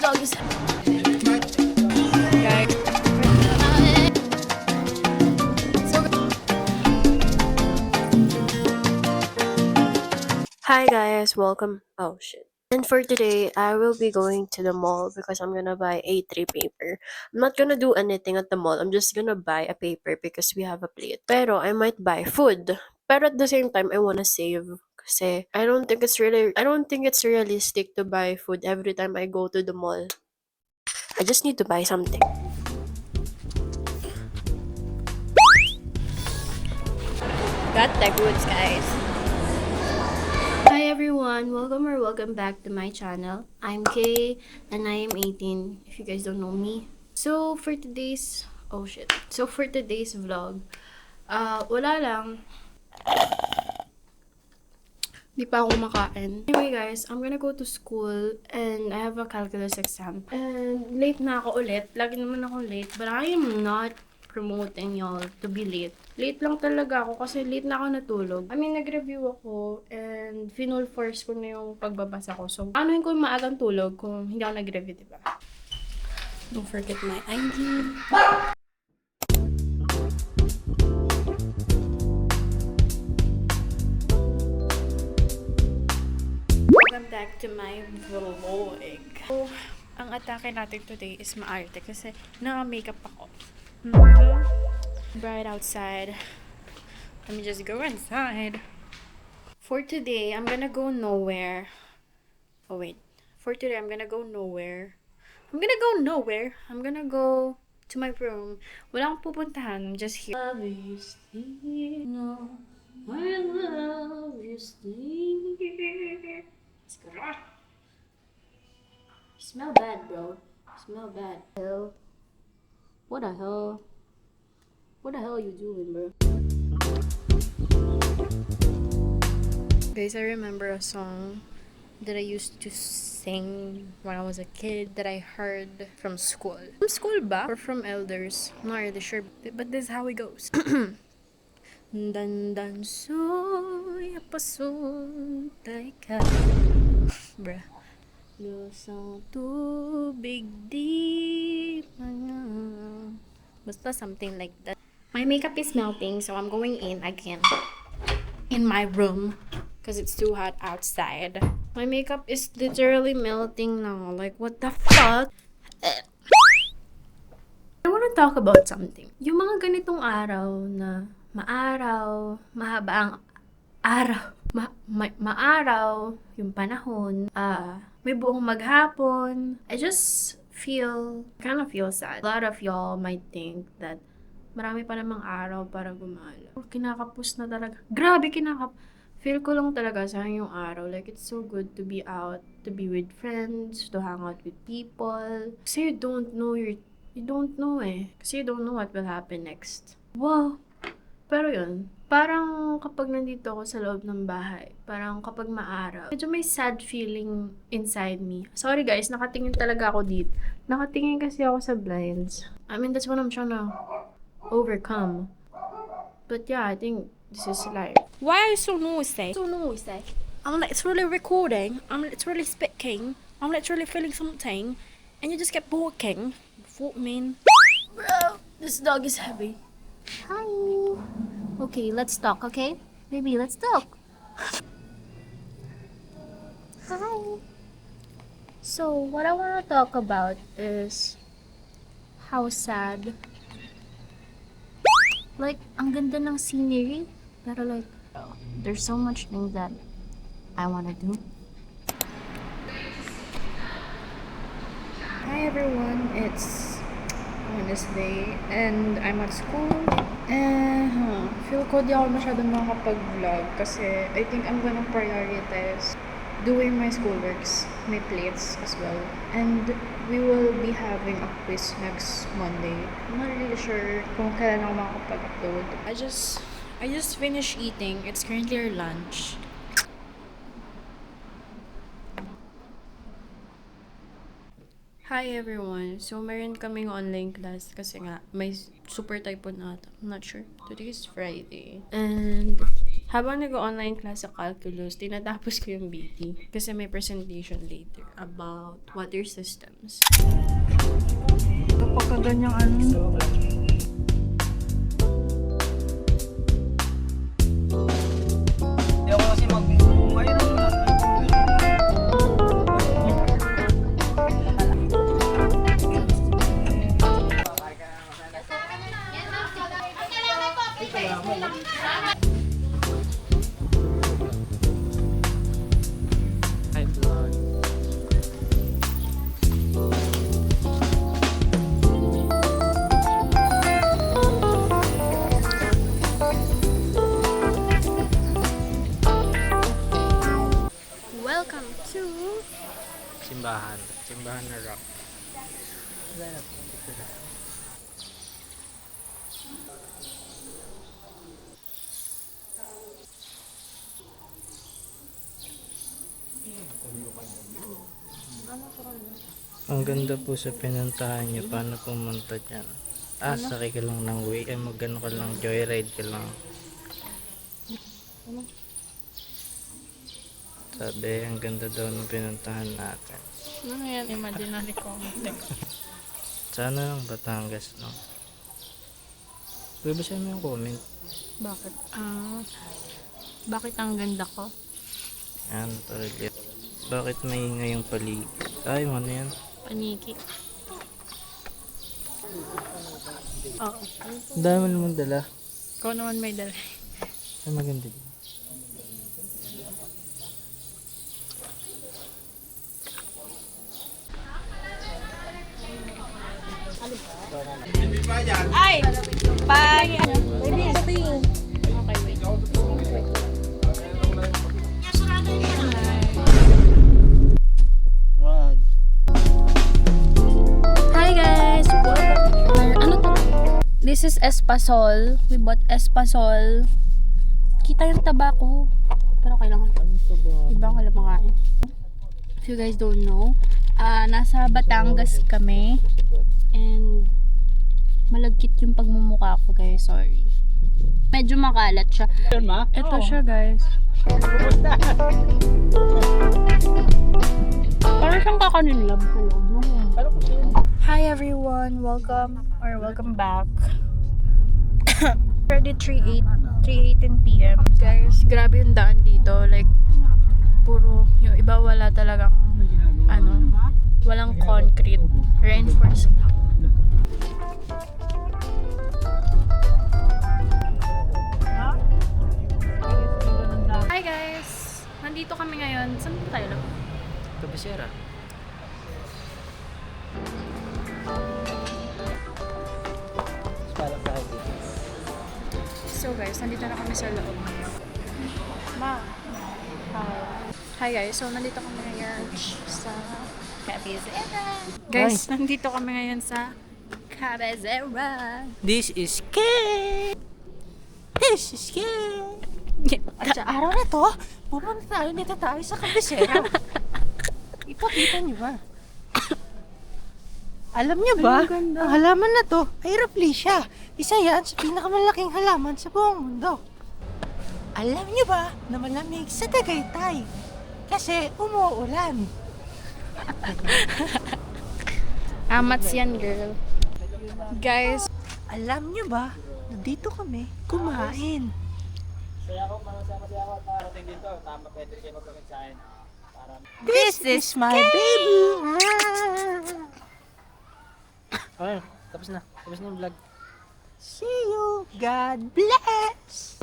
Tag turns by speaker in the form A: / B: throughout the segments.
A: dog is... Hi guys, welcome. Oh shit. And for today, I will be going to the mall because I'm gonna buy A3 paper. I'm not gonna do anything at the mall. I'm just gonna buy a paper because we have a plate. Pero I might buy food. Pero at the same time, I wanna save. Kasi I don't think it's realistic to buy food every time I go to the mall. I just need to buy something. Got the goods, guys. Hi everyone, welcome back to my channel. I'm Kay and I am 18 if you guys don't know me. So for today's vlog, wala lang. Di pa ako kumakain. Anyway guys, I'm gonna go to school and I have a calculus exam. And late na ako ulit. Lagi naman ako late. But I am not promoting y'all to be late. Late lang talaga ako kasi late na ako natulog. I mean, nag-review ako and final force ko na yung pagbabasa ko. So, anuhin ko yung maagang tulog kung hindi ako nag-review, diba? Don't forget my ID. Welcome back to my vlog. So, ang atake natin today is maarte kasi naka-makeup ako. Bright outside. Let me just go inside. For today, I'm gonna go nowhere. Oh wait. For today, I'm gonna go nowhere. I'm gonna go to my room. Wala akong pupuntahan. I'm just here. Love you stay. No. I love you stay. Let's go. You smell bad, bro. You smell bad. Hell. What the hell? What the hell are you doing, bro? Guys, I remember a song that I used to sing when I was a kid that I heard from school. From school ba? Or from elders? I'm not really sure. But this is how it goes. Dandan soy apasuntay ka. Bruh. Lusang tubig di man. Basta something like that. My makeup is melting, so I'm going in again. In my room. Because it's too hot outside. My makeup is literally melting now. Like, what the fuck? I want to talk about something. Yung mga ganitong araw na maaraw, mahaba ang araw, maaraw, yung panahon, may buong maghapon. I just kind of feel sad. A lot of y'all might think that marami pa namang araw para gumala. Kinakapos na talaga. Grabe Feel ko lang talaga sayang yung araw. Like, it's so good to be out, to be with friends, to hang out with people. Kasi you don't know Kasi you don't know what will happen next. Wow! Pero yun, parang kapag nandito ako sa loob ng bahay, parang kapag maaraw, medyo may sad feeling inside me. Sorry guys, nakatingin talaga ako dito. Nakatingin kasi ako sa blinds. I mean, that's what I'm trying to overcome. But yeah, I think this is life. Why are you so noisy? I'm literally recording. I'm literally speaking. I'm literally feeling something. And you just get barking. What mean? Bro, this dog is heavy.
B: Hi. Okay, let's talk, okay? Baby, let's talk. Hi. So, what I want to talk about is how sad. Like, ang ganda ng scenery, pero like, there's so much things that I want to do.
A: Hi everyone, it's Wednesday and I'm at school. Feel ko di ako masyadong makakapag-vlog kasi I think I'm gonna prioritize doing my schoolworks, my plates as well. And we will be having a quiz next Monday. I'm not really sure kung kailan ako makakapag-upload. I just finished eating. It's currently our lunch. Hi everyone! So, meron kaming online class kasi nga may super typhoon ata. I'm not sure. Today is Friday. And Habang nag-online class sa calculus, tinatapos ko yung BT. Kasi may presentation later about water systems.
C: Kapag ganyang ano, hindi ako kasi mayroon na.
A: Welcome to...
D: Simbahan na rock. Ang ganda po sa pinuntahan nyo. Paano pumunta dyan? Sakay ka lang ng way. Magano ka lang, joyride ka lang. Sabi, ang ganda daw ng pinuntahan natin.
A: Ano yan? Imaginary context.
D: Sana lang Batangas, no? Babasahin mo yung comment.
A: Bakit? Bakit ang ganda ko?
D: Yan, talaga. Bakit maingay yung paligid? Ay, ano yan?
A: Paniki. Oo.
D: Ang dami mo namang dala.
A: Ikaw naman may dala.
D: Ay, maganda din.
A: Ay! Pag... Okay, wait.
B: Hi guys! Ano to? This is Espasol. We bought Espasol. Kita yung tabako. Pero kailangan to. Ibang wala makain. If you guys don't know, nasa Batangas kami. And malagkit yung pagmumukha ko guys. Sorry. Medyo makalat siya. Ito siya guys. Parang siyang kakanin lab sa loob. Hi everyone, welcome back. Already 3:18 p.m. Guys, grabe yung daan dito. Like, puro, yung iba wala talagang, walang concrete. Reinforced. Hi guys! Nandito kami ngayon. Saan tayo lang?
D: Kabisera.
B: So guys, nandito na kami sa loob. Ma. Hi guys, so nandito kami ngayon sa Cabezera. Guys, nandito kami ngayon sa Cabezera.
D: This is Kay! This is Kay!
C: At sa araw na to, pupunta tayo dito tayo sa kabisera. Ipakita niyo ba? Alam niyo ba, ang halaman na to ay Rafflesia. Isa yan sa pinakamalaking halaman sa buong mundo. Alam niyo ba na malamig sa Tagaytay? Kasi umuulan.
B: Amats yan, girl. Guys,
C: Alam niyo ba na dito kami kumain? This is my baby.
D: Okay, tapos na. Tapos na yung vlog.
C: See you. God bless.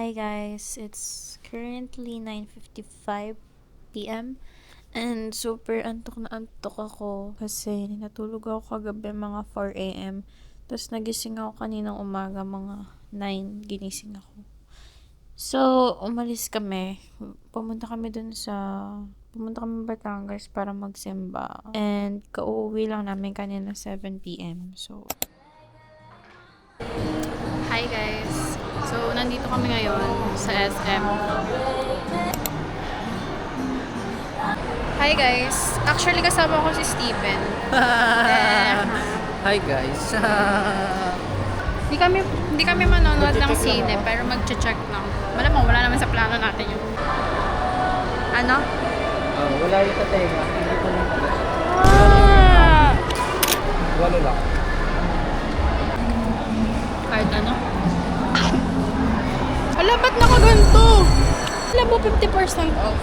B: hi guys, it's currently 9:55 p.m. And super antok na antok ako kasi natulog ako kagabi mga 4 a.m. Tapos nagising ako kaninang umaga mga 9, ginising ako. So, umalis kami. Pumunta kami dun sa Pumunta kami Batangas para magsimba. And kauwi lang namin kanina 7 p.m. So, hi guys! So, nandito kami ngayon sa SM. Hi guys! Actually, kasama ko si Steven.
D: Hi guys.
B: Hindi kami manonood ng sine, pero mag-check lang. Malamang wala naman sa plano natin yun. Ano?
D: Wala yung tatenga. Hindi ko lang taga. Walo lang.
B: Card ano? Ala, ba't nakaganto? Wala ba 50% off?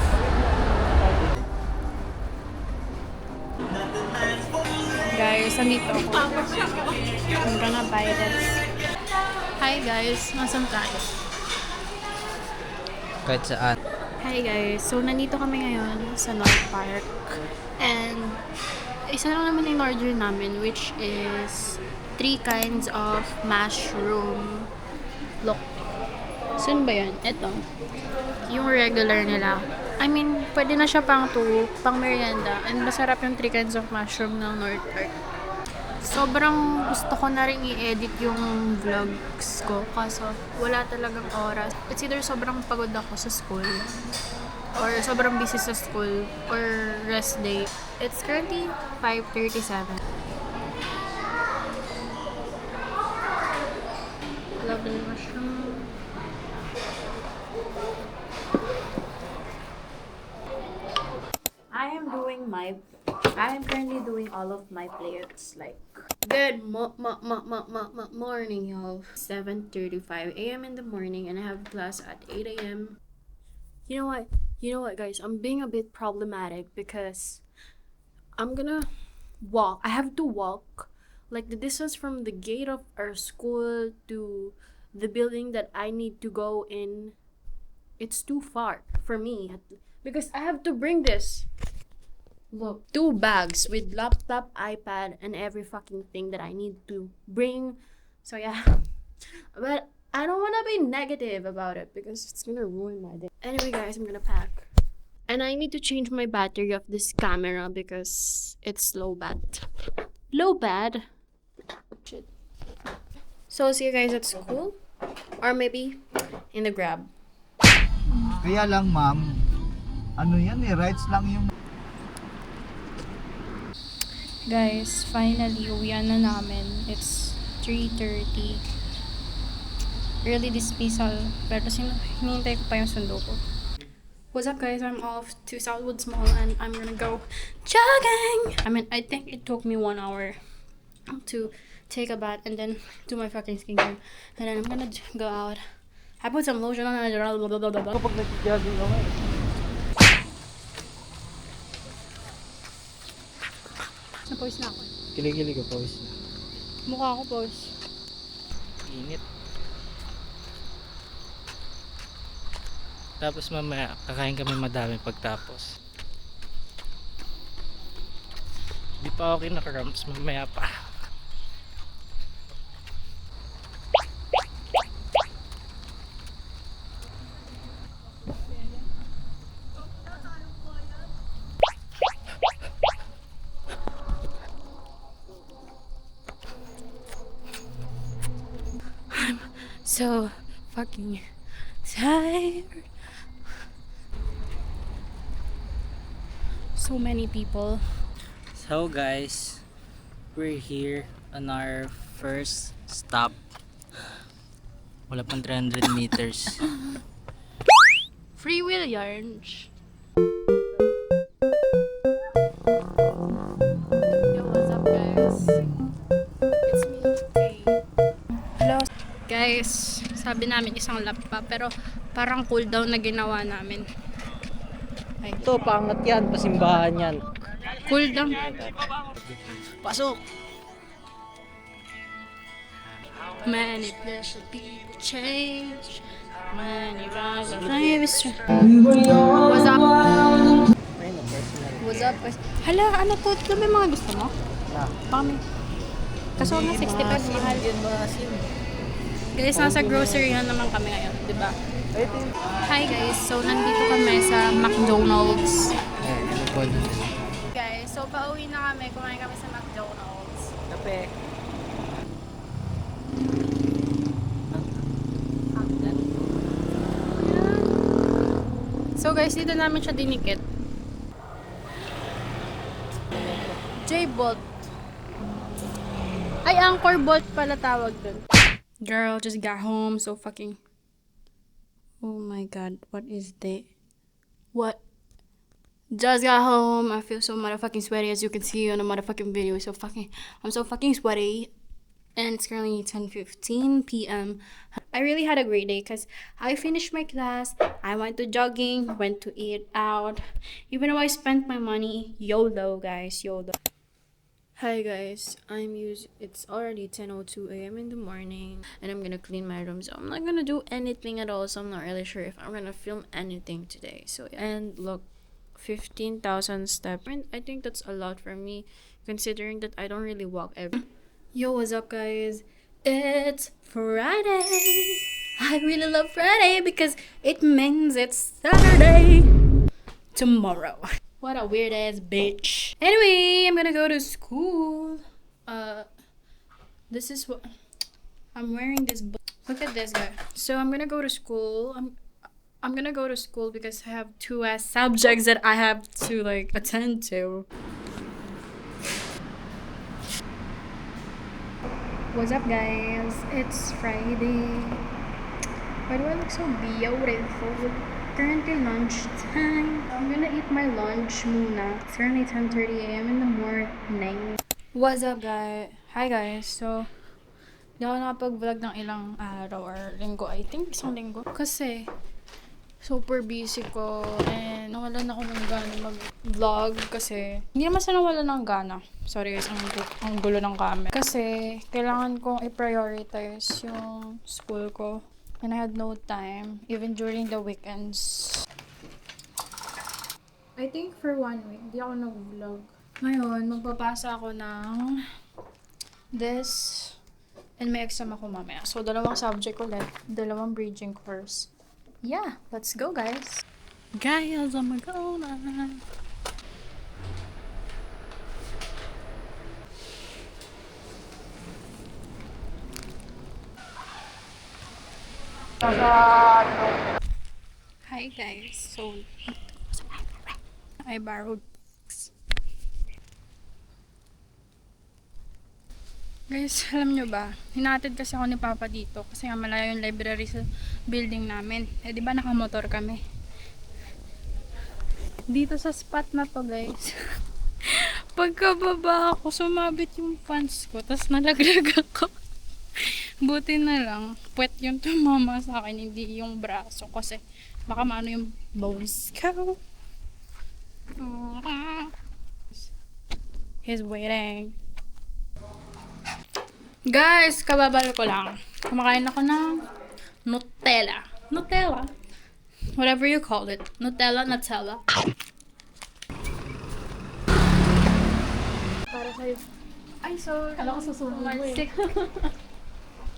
B: Guys, nandito ako. I'm gonna buy this. Hi guys, nasan tayo?
D: Kahit saan.
B: Hi guys, so nandito kami ngayon sa North Park. And isa lang naman yung order namin, which is 3 kinds of mushroom. Look. Saan ba yan? Ito. Yung regular nila. I mean, pwede na siya pang merienda. And masarap yung 3 kinds of mushroom ng North Park. Sobrang gusto ko na rin i-edit yung vlogs ko kaso wala talagang oras. It's either sobrang pagod ako sa school or sobrang busy sa school or rest day. It's currently 5:37. Lovely mushroom. I am currently doing all of my plates. Like, good morning, y'all. 7:35 a.m. in the morning, and I have class at 8 a.m. You know what, guys? I'm being a bit problematic because I'm gonna walk. I have to walk like the distance from the gate of our school to the building that I need to go in. It's too far for me because I have to bring this. Look, 2 bags with laptop, iPad, and every fucking thing that I need to bring. So yeah, but I don't want to be negative about it because it's gonna ruin my day. Anyway, guys, I'm gonna pack. And I need to change my battery of this camera because it's low bat. Low bat? Shit. So, see you guys at school. Or maybe in the Grab.
E: Kaya lang ma'am, ano yan rights lang yung
B: Guys, finally, uwian na namin. It's 3:30. Really dismissal. Pero hinihintay ko pa yung sundo ko. What's up guys? I'm off to Southwoods Mall and I'm gonna go jogging! I think it took me 1 hour to take a bath and then do my fucking skincare. And then I'm gonna go out. I put some lotion on and
D: Kapag nag-jogging ako
B: Napoise na ako.
D: Kilig-kilig ka pawis na.
B: Mukha ko pause.
D: Init. Tapos mamaya, kakain kami madami pagtapos. Di pa ako kinakaramps, mamaya pa.
B: So fucking tired. So many people.
D: So guys, we're here on our first stop. Wala pang 300 meters.
B: Free will yarns. Yo, what's up guys? It's me, Kay. Hello. Guys, sabi namin isang lap pa pero parang cool down na ginawa namin. Ay,
D: Ito, pangat yan, pasimbahan yan.
B: cool down.
D: Pasok!
B: Many blessed people change. Many rise of lives. What's up? What's up? Hala, ano to? Ito ba yung mga gusto mo? Pami. Kaso nga 65 mahal. Guys, nasa grocery na naman kami ngayon, di ba? Hi guys, so nandito kami sa McDonald's.
D: Nagpo na sila.
B: Guys, so pauwi na kami. Kumain kami sa McDonald's.
D: Kape.
B: So guys, dito namin siya dinikit. J-Bolt. Ay, Anchor Bolt pala tawag dun. Girl, just got home. So fucking... Oh my god, what is that? What? Just got home. I feel so motherfucking sweaty, as you can see on the motherfucking video. I'm so fucking sweaty. And it's currently 10:15 p.m. I really had a great day because I finished my class. I went to jogging, went to eat out. Even though I spent my money, YOLO, guys, YOLO. Hi guys, it's already 10:02 a.m. in the morning and I'm gonna clean my room, so I'm not gonna do anything at all, so I'm not really sure if I'm gonna film anything today. So, and look, 15,000 steps, and I think that's a lot for me considering that I don't really walk every. Yo, what's up guys? It's Friday. I really love Friday because it means it's Saturday tomorrow. What a weird ass bitch. Anyway, I'm gonna go to school. This is what I'm wearing. Look at this guy. So I'm gonna go to school. I'm gonna go to school because I have 2 subjects that I have to like attend to. What's up guys? It's Friday. Why do I look so beautiful? Currently lunch time. I'm gonna eat my lunch muna. It's currently 10:30 a.m. in the morning. What's up guys? Hi guys. So, hindi ako nakapag-vlog ng ilang araw or linggo. I think isang linggo. Kasi, super busy ko and nawalan ako ng gana mag-vlog kasi hindi naman sa nawalan ng gana. Sorry guys, ang gulo ng camera. Kasi kailangan kong i-prioritize yung school ko and I had no time even during the weekends. I think for 1 week, hindi ako nag-vlog. Ngayon, magpapasa ako ng this and may exam ako mamaya. So, 2 subject ulit, 2 bridging course. Yeah, let's go guys. Guys, I'm gonna Hi guys. So I borrowed books. Guys, alam nyo ba? Hinatid kasi ako ni Papa dito kasi nga malayo yung library sa building namin. Eh, di ba nakamotor kami? Dito sa spot na to, guys. Pagkababa ako, sumabit yung pants ko, tapos nalaglag ako. Buti na lang, puwet yung tumama sa akin, hindi yung braso kasi baka maano yung bones ko. He's waiting. Guys, kababal ko lang. Kumakain ako ng Nutella. Nutella. Whatever you call it. Nutella, Nutella. Para sa'yo. Ay, sorry. Kala ko susunod mo eh.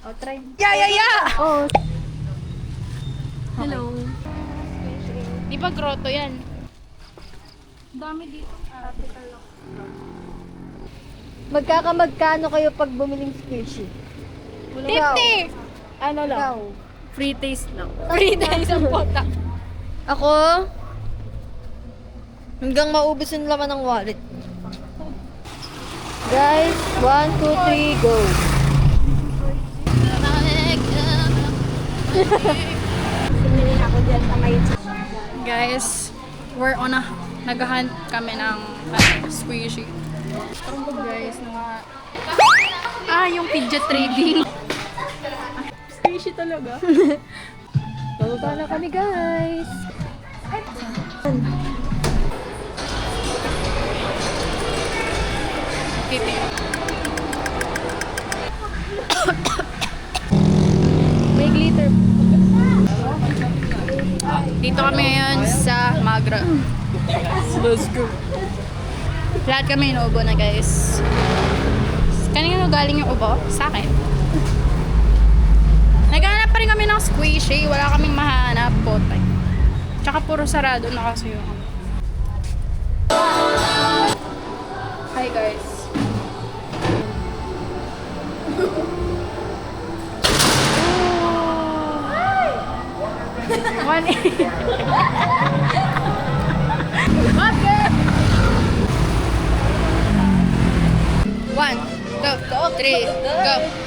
B: Oh, try. Yeah! Oh. Hello. Di ba grotto yan? Dami dito.
F: Magkano kayo pag bumiling squishy?
B: 50! Ano lang?
F: Ikaw?
A: Free taste lang.
B: Free days ang pota.
F: Ako? Hanggang maubos yung laman ng wallet. Guys, 1, 2, 3, go!
B: Guys, we're on a... Naghahunt kami ng squishy. Guys, yung fidget trading. Squishy talaga.
F: Bababa na kami, guys! May glitter.
B: Dito kami ngayon sa Magra. Let's go. Lahat kami inuubo na, guys. Kanino galing yung ubo? Sa akin. Naghahanap pa rin kami ng squishy. Wala kaming mahanap. Potay. Tsaka puro sarado na kasi yung Hi guys. One.
F: One, go, 3, go.